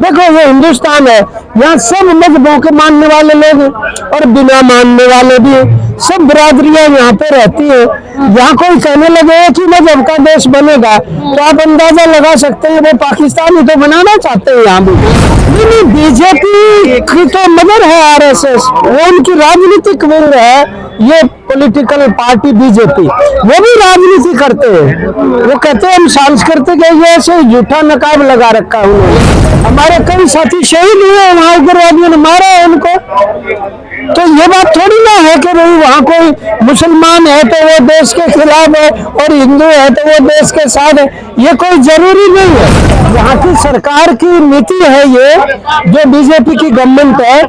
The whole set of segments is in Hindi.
देखो ये हिंदुस्तान है, यहाँ सब मजहबों के मानने वाले लोग हैं और बिना मानने वाले भी हैं। सब बिरादरियां यहाँ पे रहती है। यहाँ कोई कहने लगे कि मजहब का देश बनेगा तो आप अंदाजा लगा सकते हैं वो पाकिस्तान ही तो बनाना चाहते हैं यहाँ भी। नहीं, बीजेपी की तो मदर है आरएसएस, वो उनकी राजनीतिक विंग है। ये पॉलिटिकल पार्टी बीजेपी वो भी राजनीति करते हैं। वो कहते हैं हम सांस्कृतिक है, ये ऐसे झूठा नकाब लगा रखा है उन्होंने। हमारे कई साथी शहीद हुए, वहां उग्रवादियों ने मारा है उनको। तो ये बात थोड़ी ना है कि भाई वहाँ कोई मुसलमान है तो वो देश के खिलाफ है और हिंदू है तो वो देश के साथ है, ये कोई जरूरी नहीं है। यहाँ की सरकार की नीति है ये, जो बीजेपी की गवर्नमेंट है।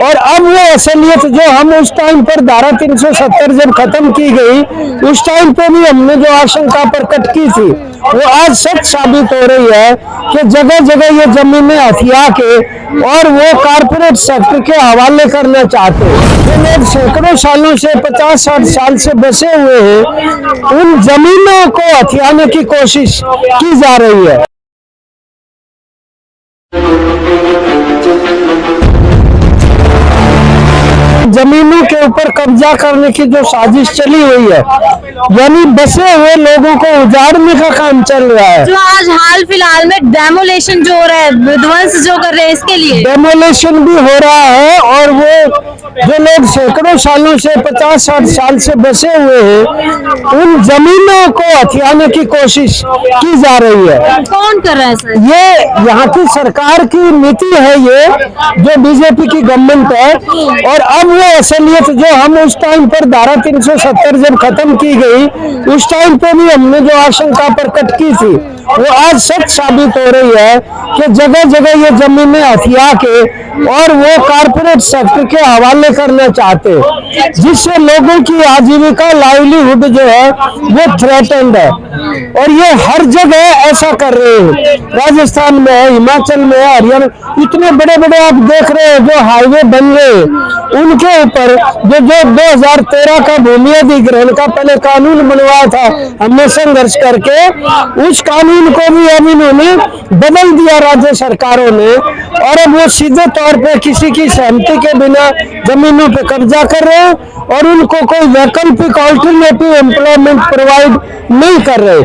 और अब वो असलियत जो हम उस टाइम पर धारा 370 जब खत्म की गई, उस टाइम पे भी हमने जो आशंका प्रकट की थी वो आज सच साबित हो रही है कि जगह जगह ये जमीनें हथिया के और वो कारपोरेट सेक्टर के हवाले करना चाहते हैं। जो लोग सैकड़ों सालों से 50-60 साल से बसे हुए हैं, उन जमीनों को हथियाने की कोशिश की जा रही है। जमीनों के ऊपर कब्जा करने की जो साजिश चली हुई है, यानी बसे हुए लोगों को उजाड़ने का काम चल रहा है। जो आज हाल फिलहाल में डेमोलेशन जो हो रहा है, विध्वंस जो कर रहे हैं, इसके लिए डेमोलेशन भी हो रहा है और वो जो लोग सैकड़ों सालों से 50-60 साल से बसे हुए हैं, उन जमीनों को हथियाने की कोशिश की जा रही है। कौन कर रहा है सर? ये यहाँ की सरकार की नीति है ये, जो बीजेपी की गवर्नमेंट है। और अब वो असलियत जो हम उस टाइम पर धारा 370 जब खत्म की गई, उस टाइम पे भी हमने जो आशंका प्रकट की थी वो आज सच साबित हो रही है कि जगह जगह ये जमीनें हथिया के और वो कारपोरेट सेक्टर के हवाले करना चाहते हैं, जिससे लोगों की आजीविका, लाइवलीहुड जो है वो थ्रेटेंड है। और ये हर जगह ऐसा कर रहे हैं। राजस्थान में है, हिमाचल में है, हरियाणा, इतने बड़े बड़े आप देख रहे हैं जो हाईवे बन रहे, उनके ऊपर जो 2013 का भूमि अधिग्रहण का पहले कानून बनवाया था हमने संघर्ष करके, उस कानून को भी अब इन्होंने बदल दिया राज्य सरकारों ने। और अब वो सीधे तौर पे किसी की सहमति के बिना जमीनों पे कब्जा कर रहे हैं और उनको कोई वैकल्पिक ऑल्टरनेटिव एम्प्लॉयमेंट प्रोवाइड नहीं कर रहे।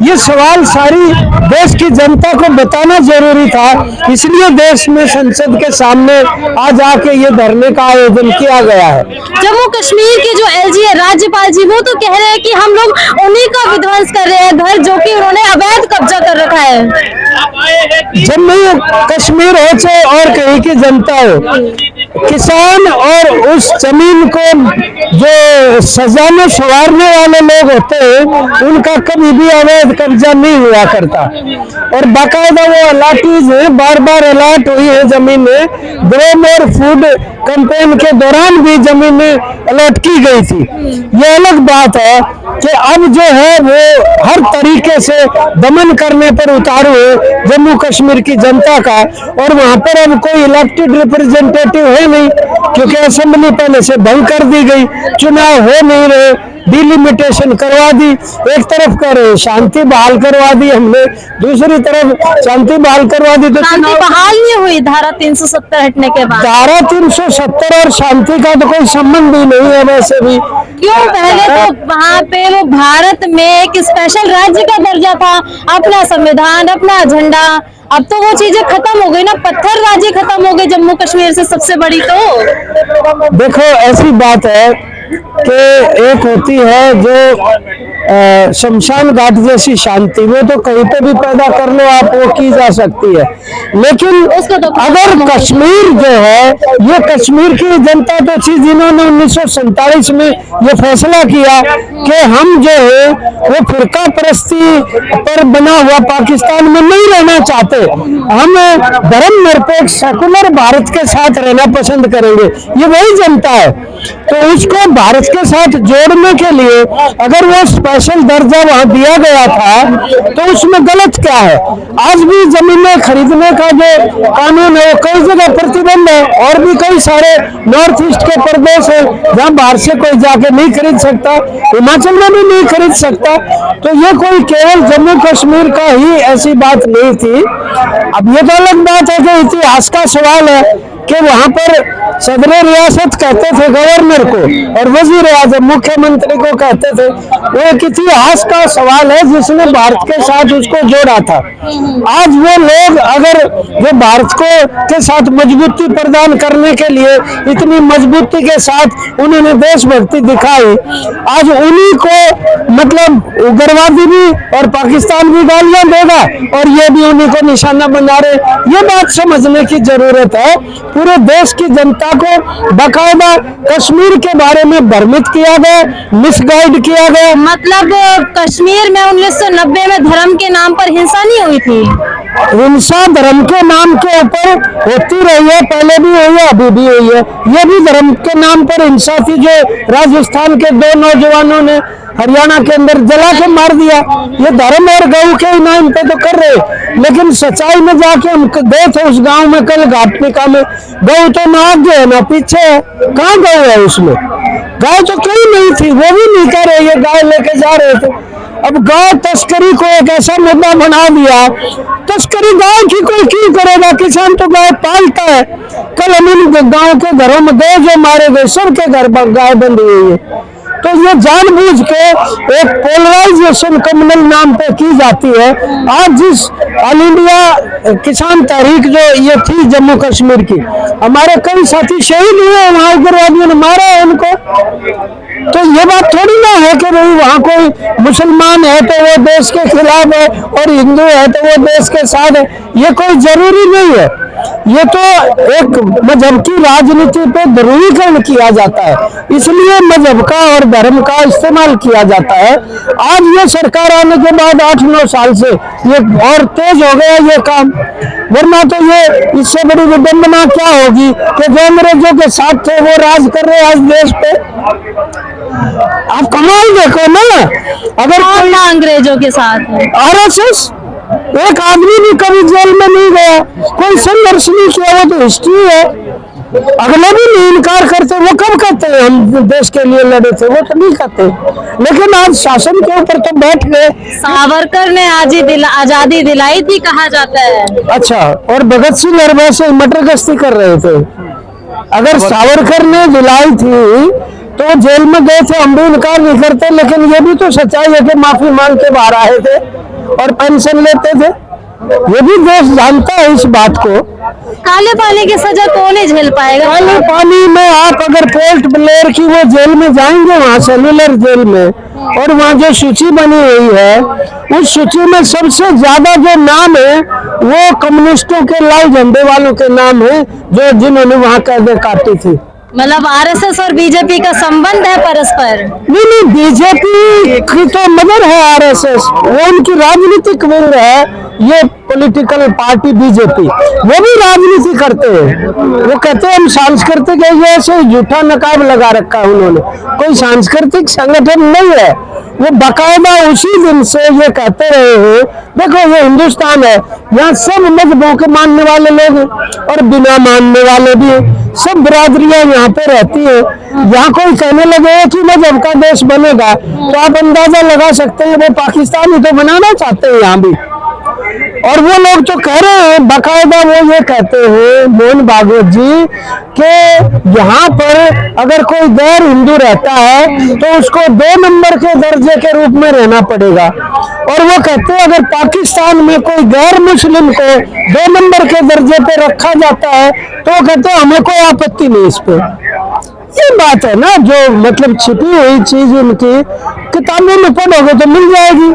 ये सवाल सारी देश की जनता को बताना जरूरी था, इसलिए देश में संसद के सामने आज आके ये धरने का आयोजन किया गया है। जम्मू कश्मीर के जो एलजी है, राज्यपाल जी, वो तो कह रहे हैं कि हम लोग उन्हीं का विध्वंस कर रहे हैं, घर जो कि उन्होंने अवैध कब्जा कर रखा है। जम्मू कश्मीर हो चाहे और कहीं की जनता हो, किसान और उस जमीन को जो सजाने संवारने वाले लोग होते हैं, उनका कभी भी अवैध कब्जा नहीं हुआ करता। और बाकायदा वो अलाटीज है, बार बार अलाट हुई है जमीनें। ग्रोम और फूड कैंपेन के दौरान भी जमीनें अलॉट की गई थी। ये अलग बात है कि अब जो है वो हर तरीके से दमन करने पर उतारू है जम्मू कश्मीर की जनता का। और वहां पर अब कोई इलेक्टेड रिप्रेजेंटेटिव है नहीं, क्योंकि असेंबली पहले से भंग कर दी गई, चुनाव हो नहीं रहे, डिलिमिटेशन करवा दी। एक तरफ कर शांति बहाल करवा दी हमने, दूसरी तरफ शांति बहाल करवा दी तो शांति बहाल नहीं हुई धारा 370 हटने के बाद। धारा 370 और शांति का तो कोई संबंध ही नहीं है वैसे भी। क्यों? पहले तो वहाँ पे वो भारत में एक स्पेशल राज्य का दर्जा था, अपना संविधान, अपना झंडा। अब तो वो चीजें खत्म हो गई ना, पत्थर राज्य खत्म हो गए जम्मू कश्मीर से सबसे बड़ी। तो देखो ऐसी बात है कि एक होती है जो शमशान घाट जैसी शांति, वो तो कहीं पे भी पैदा कर लो आप, वो की जा सकती है। लेकिन अगर कश्मीर जो है, ये कश्मीर की जनता तो थी जिन्होंने 1947 में ये फैसला किया कि हम जो है वो फिरका परस्ती पर बना हुआ पाकिस्तान में नहीं रहना चाहते, हम धर्म निरपेक्ष सेकुलर भारत के साथ रहना पसंद करेंगे। ये वही जनता है। तो उसको भारत के साथ जोड़ने के लिए अगर वो स्पेशल दर्जा वहां दिया गया था तो उसमें गलत क्या है। आज भी जमीनें खरीदने का जो कानून है कई जगह प्रतिबंध है, और भी कई सारे नॉर्थ ईस्ट के प्रदेश है जहां बाहर से कोई जाके नहीं खरीद सकता, हिमाचल में भी नहीं खरीद सकता। तो ये कोई केवल जम्मू कश्मीर का ही ऐसी बात नहीं थी। अब ये तो अलग बात है कि इतिहास का सवाल है कि वहां पर सदर रियासत कहते थे गवर्नर को और वजीर आजम मुख्यमंत्री को कहते थे। वो एक इतिहास का सवाल है जिसने भारत के साथ उसको जोड़ा था। आज वो लोग अगर जो भारत को के साथ मजबूती प्रदान करने के लिए इतनी मजबूती के साथ उन्होंने देशभक्ति दिखाई, आज उन्हीं को मतलब उग्रवादी भी और पाकिस्तान भी गालियां देगा और ये भी उन्हीं को निशाना बना रहे। ये बात समझने की जरूरत है। पूरे देश की जनता को बकायदा कश्मीर के बारे में भ्रमित किया गया, मिसगाइड किया गया। मतलब कश्मीर में 1990 में धर्म के नाम पर हिंसा नहीं हुई थी? हिंसा धर्म के नाम के ऊपर होती रही है, पहले भी हुई है, अभी भी हुई है। ये भी धर्म के नाम पर हिंसा थी जो राजस्थान के 2 नौजवानों ने हरियाणा के अंदर जला के मार दिया। ये धर्म और गौ के इनाम पे तो कर रहे, लेकिन सच्चाई में जाके हम गए थे उस गांव में कल घाटनिका में, गौ तो ना आगे है ना पीछे है। कहाँ गौ है उसमें? गाय तो कहीं नहीं थी, वो भी नहीं कर रहे, ये गाय लेके जा रहे थे। अब गाय तस्करी को एक ऐसा मुद्दा बना दिया। तस्करी गाय की कोई क्यों करेगा? किसान तो गाय पालता है। कल हम इन गाँव के घरों में गए, जो मारे गए सबके घर पर गाय बंधी हुई है। तो ये जानबूझ के एक पोलराइजेशन कम्युनल नाम पे की जाती है। आज जिस ऑल इंडिया किसान तहरीक जो ये थी जम्मू कश्मीर की, हमारे कई साथी शहीद हुए, वहां उग्रवादियों ने मारा है उनको। तो ये बात थोड़ी ना है कि भाई वहाँ कोई मुसलमान है तो वो देश के खिलाफ है और हिंदू है तो वो देश के साथ है। ये कोई जरूरी नहीं है। ये तो एक मजहब की राजनीति पे ध्रुवीकरण किया जाता है, इसलिए मजहब का और धर्म का इस्तेमाल किया जाता है। आज ये सरकार आने के बाद 8-9 साल से ये और तेज हो गया ये काम, वरना तो ये इससे बड़ी विडंबना क्या होगी कि जो अंग्रेजों के साथ थे वो राज कर रहे हैं आज देश पे। आप कमाल देखो ना, अगर कोई अंग्रेजों के साथ RSS एक आदमी भी कभी जेल में नहीं गया, कोई संघर्ष नहीं किया, वो तो हिस्ट्री है। अगले भी नहीं इनकार करते, वो कब कहते हैं हम देश के लिए लड़े थे, वो तो नहीं कहते। लेकिन आज शासन के ऊपर तो बैठ गए। सावरकर ने आजादी दिलाई थी कहा जाता है। अच्छा, और भगत सिंह अरबा से मटर गश्ती कर रहे थे। अगर सावरकर ने दिलाई थी तो जेल में गए थे, हम भी इनकार नहीं करते, लेकिन ये भी तो सच्चाई है कि माफी मांग के बाहर आए थे और पेंशन लेते थे। ये भी देश जानता है इस बात को। काले पानी की सजा कौन ही झेल पाएगा? काले पानी में आप अगर पोर्ट ब्लेयर की वो जेल में जाएंगे, वहाँ सेलुलर जेल में, और वहाँ जो सूची बनी हुई है उस सूची में सबसे ज्यादा जो नाम है वो कम्युनिस्टों के लाल झंडे वालों के नाम है, जो जिन्होंने वहाँ कैदें काटी थी। मतलब RSS और बीजेपी का संबंध है परस्पर? नहीं, बीजेपी की तो मदर है RSS, वो उनकी राजनीतिक विंग है। ये पॉलिटिकल पार्टी बीजेपी वो भी राजनीति करते हैं। वो कहते हैं हम सांस्कृतिक है, ये ऐसे झूठा नकाब लगा रखा है उन्होंने, कोई सांस्कृतिक संगठन नहीं है। वो बकायदा उसी दिन से ये कहते रहे हैं, देखो ये हिंदुस्तान है, यहाँ सब मजहबों के मानने वाले लोग हैं और बिना मानने वाले भी हैं, सब बिरादरियां यहाँ पे रहती है। यहाँ कोई कहने लगे कि मजहब का देश बनेगा तो आप अंदाजा लगा सकते हैं वो पाकिस्तान ही तो बनाना चाहते हैं यहाँ भी। और वो लोग जो कह रहे हैं बकायदा वो ये कहते हैं मोहन भागवत जी कि यहाँ पर अगर कोई गैर हिंदू रहता है तो उसको 2 नंबर के दर्जे के रूप में रहना पड़ेगा। और वो कहते हैं अगर पाकिस्तान में कोई गैर मुस्लिम को 2 नंबर के दर्जे पे रखा जाता है तो वो कहते हैं हमें कोई आपत्ति नहीं इस पे। ये बात है ना, जो मतलब छिपी हुई चीज उनकी किताबों में पढ़ोगे तो मिल जाएगी,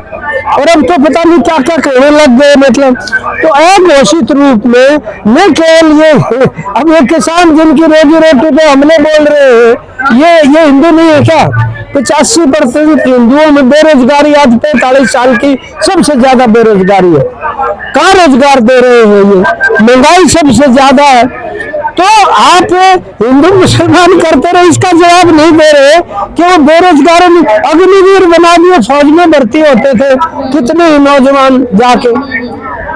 और अब तो पता नहीं क्या क्या कहने लग गए। मतलब तो अघोषित रूप में न केवल ये अब ये किसान जिनकी रोजी रोटी पे हमले बोल रहे हैं, ये हिंदू नहीं है क्या? 85% हिंदुओं में बेरोजगारी आज 45 साल की सबसे ज्यादा बेरोजगारी है। कहाँ रोजगार दे रहे हैं? ये महंगाई सबसे ज्यादा है। तो आप हिंदू मुसलमान करते रहे, इसका जवाब नहीं दे रहे कि वो बेरोजगारों में अग्निवीर बना दिए, फौज में भर्ती होते थे कितने ही नौजवान जाके।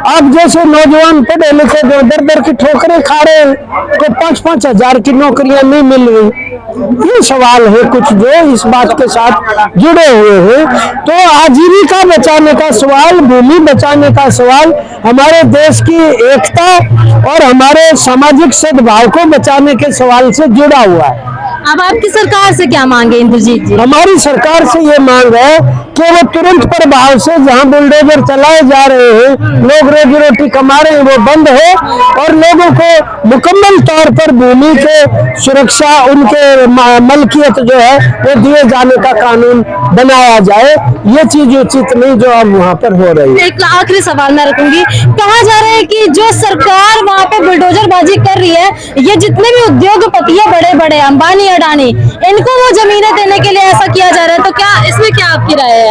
अब जैसे नौजवान पढ़े लिखे जो दर दर की ठोकरें खा रहे हैं, को 5-5 हजार की नौकरियां नहीं मिल रही। ये सवाल है कुछ जो इस बात के साथ जुड़े हुए हैं। तो आजीविका बचाने का सवाल, भूमि बचाने का सवाल, हमारे देश की एकता और हमारे सामाजिक सद्भाव को बचाने के सवाल से जुड़ा हुआ है। अब आपकी सरकार से क्या मांगे इंद्रजीत जी? हमारी सरकार से ये मांग है कि वो तुरंत प्रभाव से जहां बुलडोजर चलाए जा रहे हैं, लोग रोजी रोटी कमा रहे हैं, वो बंद हो और लोगों को मुकम्मल तौर पर भूमि के सुरक्षा, उनके मलकियत जो है वो दिए जाने का कानून बनाया जाए। ये चीज उचित नहीं जो अब वहाँ पर हो रही है। एक आखिरी सवाल मैं रखूंगी, कहा जा रहा है कि जो सरकार वहाँ पे बुलडोजरबाजी कर रही है, ये जितने भी उद्योगपति है बड़े बड़े, अंबानी अडानी, इनको वो जमीनें देने के लिए ऐसा किया जा रहा है, तो क्या इसमें क्या आपकी राय है?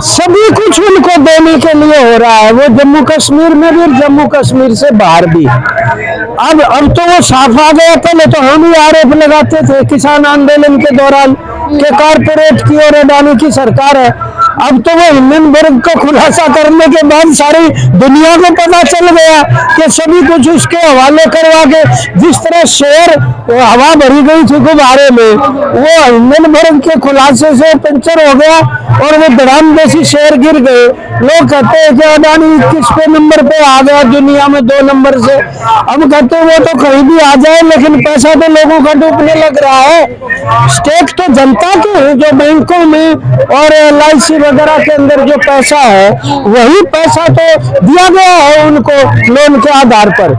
सभी कुछ उनको देने के लिए हो रहा है, वो जम्मू कश्मीर में भी और जम्मू कश्मीर से बाहर भी। अब तो वो साफ आ गया। पहले तो हम ही आरोप लगाते थे किसान आंदोलन के दौरान के कारपोरेट की और अडानी की सरकार है। अब तो वो हिंडनबर्ग को खुलासा करने के बाद सारी दुनिया को पता चल गया कि सभी कुछ उसके हवाले करवा के, जिस तरह शेयर हवा भरी गई थी गुब्बारे में, वो हिंडनबर्ग के खुलासे से पंचर हो गया और वो धड़ाम जैसी शेयर गिर गए। लोग कहते हैं कि अडानी 21वें नंबर पे आ गया दुनिया में 2 नंबर से। अब कहते हैं वो तो कहीं भी आ जाए, लेकिन पैसा तो लोगों का डूबने लग रहा है। स्टेक तो जनता के है, जो बैंकों में और LIC वगैरह के अंदर जो पैसा है, वही पैसा तो दिया गया है उनको लोन के आधार पर।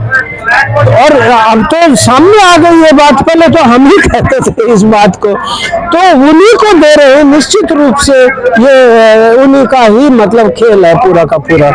और अब तो सामने आ गई ये बात, पहले तो हम ही कहते थे इस बात को, तो उन्हीं को दे रहे हैं। निश्चित रूप से ये उन्हीं का ही मतलब खेल है पूरा का पूरा।